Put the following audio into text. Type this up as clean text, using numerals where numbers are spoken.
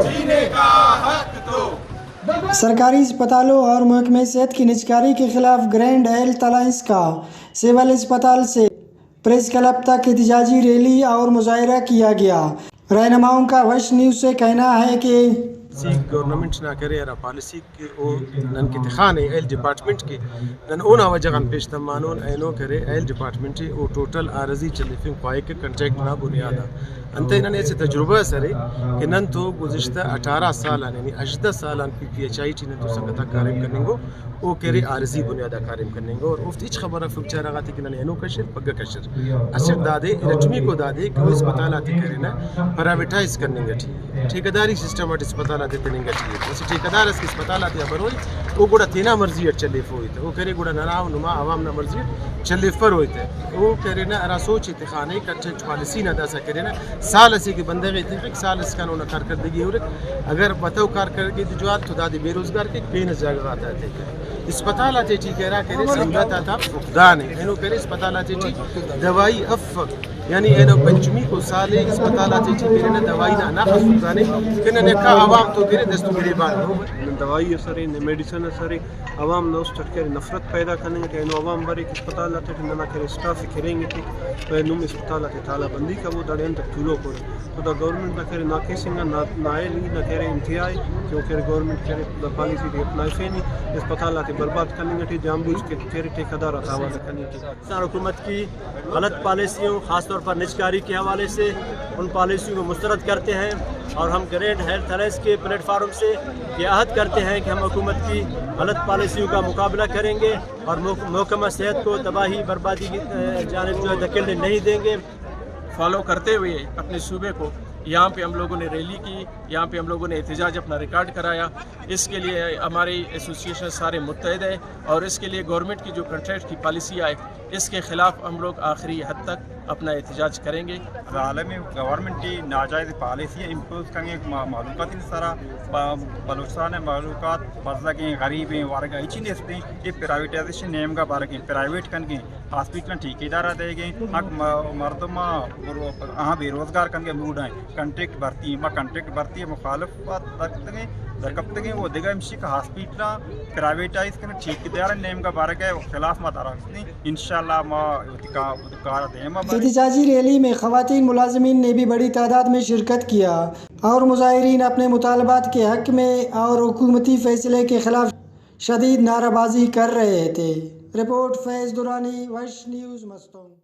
जीने का हक दो। सरकारी अस्पतालों और महकमे सेहत की निजकारी के खिलाफ ग्रैंड हेल्थ अलायंस का सिविल अस्पताल से प्रेस क्लब तक एहतजाजी रैली और मुजाहरा किया गया। रहनुमाओं का वश न्यूज़ से कहना है कि गवर्नमेंट ना करे या पॉलिसी के ओ नन के तखाने हेल्थ डिपार्टमेंट के नन ओना वजगन पेश तमानून ऐनो करे हेल्थ डिपार्टमेंट ओ टोटल आरजी चलिफिन ख्वाए के कंट्रैक्ट ना बुनियादा अंत इन्होंने ऐसे तजुर्बा सरे कि नन तो गुज़िश्ता 18 साल यानी 18 साल PPHI टी नन तो संगता कार्यम करेंगो ओ करे आरजी बुनियादा कार्यम करेंगो और उफ्त इच खबर फुकचारा गाती कि नन एनो कशर पग्गा कशर असर दादे रजमी को दादे कि अस्पताल आते करे ना प्राइवेटाइज करने गठी ठेकेदारी सिस्टम अट अस्पताल आते तेने गठी बस ठेकेदार इस अस्पताल आते अबर होई ओ गुड़ा तेना मर्जी अट चले फोई थे ओ करे गुड़ा नराव नुमा आवाम ना मर्जी चले फर होई थे ओ करे ना अरा सोच इत्तेखाने कंट्रैक्ट पॉलिसी ना दासा करे ना साल से के बंदे गए थे साल इस कानून कारकर्दगी हो अगर बताओ कारकर्दगी जो तो दादी बेरोजगार के बेनस जगह आता थे अस्पताल आते ठीक कह रहा करे समझाता था फुकदान है एनो करे अस्पताल आते ठीक दवाई अफ यानी एनो पंचमी को साले अस्पताल आते ठीक करे ना दवाई ना ना फुकदान है कि ने का आवाम तो करे दस्तु गरीबान हो दवाई असर मेडिसिन असर आवाम न उस टटके नफरत पैदा करने के एनो आवाम बारे अस्पताल आते ना करे स्टाफ करेंगे ठीक तो नुम अस्पताल आते तालाबंदी का वो दड़े तक तुलो को तो द गवर्नमेंट ना करे ना केसिंग ना नायली ना करे इंतहाई क्योंकि गवर्नमेंट करे पॉलिसी दी अपना फेनी अस्पताल आते बर्बाद करने की जानबूझ के तेरे ठेकेदार हवा करने की हुकूमत की गलत पॉलिसियों खासतौर पर निजकारी के हवाले से उन पॉलिसियों को मुस्तरद करते हैं और हम ग्रैंड हेल्थ अलायंस के प्लेटफार्म से ये अहद करते हैं कि हम हुकूमत की गलत पॉलिसियों का मुकाबला करेंगे और महकमा सेहत को तबाही बर्बादी की जानिब जो है धकेलने नहीं देंगे। फॉलो करते हुए अपने सूबे को यहाँ पे हम लोगों ने रैली की, यहाँ पे हम लोगों ने एहतजाज अपना रिकॉर्ड कराया। इसके लिए हमारी एसोसिएशन सारे मुत्तहद है और इसके लिए गवर्नमेंट की जो कंट्रैक्ट की पॉलिसी आए इसके ख़िलाफ़ हम लोग आखिरी हद तक अपना एहतजाज करेंगे। आलमी गवर्नमेंट की नाजायज़ पॉलिसी इम्पोज करेंगे मालूमात सारा बलूचिस्तान मालूमात मसला के गरीब हैं वारगा इचिन ये प्राइवेटाइजेशन नेम का बार के प्राइवेट करेंगे हॉस्पिटल ठेकेदार देंगे हक मरदमा हाँ बेरोजगार करेंगे मूड हैं कंट्रैक्ट भर्ती है मुखालफत दरकप्तगे वो देगा इमशी का हॉस्पिटल प्राइवेटाइज करने ठेकेदार नेम का बार के खिलाफ मत इंशाल्लाह एहतजाजी रैली में ख़वातीन मुलाज़मीन ने भी बड़ी तादाद में शिरकत किया और मुज़ाहिरीन अपने मुतालबात के हक़ में और हुकूमती फ़ैसले के ख़िलाफ़ शदीद नाराबाजी कर रहे थे। रिपोर्ट फैज़ दुरानी, वश न्यूज़, मस्तूम।